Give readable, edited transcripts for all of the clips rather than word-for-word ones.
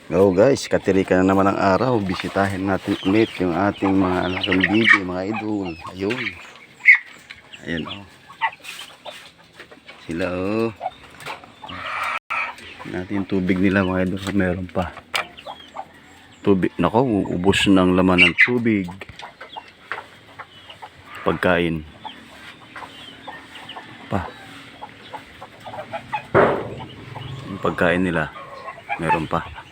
Go guys, katirika na naman ang araw. Bisitahin natin ulit yung ating mga alagang bibi, mga idol. Ayun. Ayun oh. Sila oh. Natin tubig nila mga idol. Meron pa. Tubig. Nako, ubos ng laman ng tubig. Pagkain. Pa. Yung pagkain nila. Meron pa.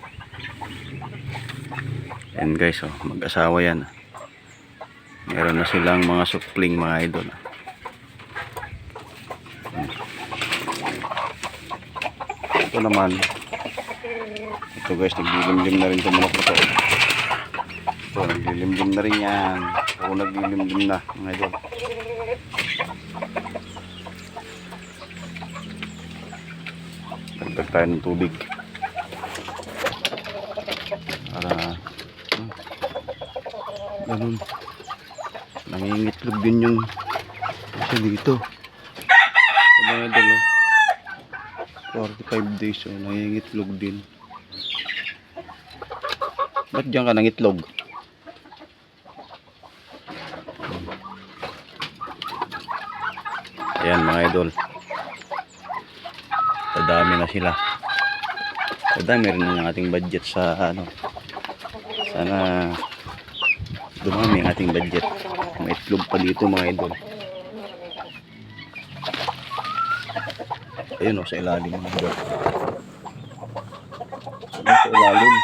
And guys, oh, mag-asawa yan. Meron na silang mga supling mga idol. Ito naman. Ito guys, naglilimlim na rin sa manok na to. Ito, naglilimlim na rin yan. Ako naglilimlim na mga idol. Dagdag tayo ng tubig. Para ganun, nangingitlog din yung isa dito sa mga idol. 45 days oh, nangingitlog din. Ba't dyan ka nangitlog? Ayan mga idol, dadami na sila. Dadami rin ang ating budget sa ano. Sana dumami ang ating budget. May itlog pa dito mga idol. Ayun o, sa ilalim mga idol. Sa ilalim.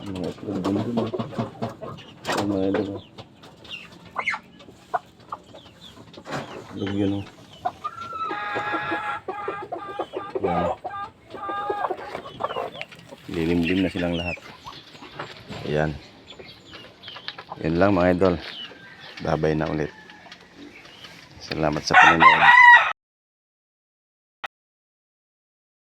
Mga itlog dun dun. Sa mga idol o. Itlog yun o. Yan. Lilimlim na silang lahat. Ayan. Yan lang mga idol. Babay na ulit. Salamat sa panonood.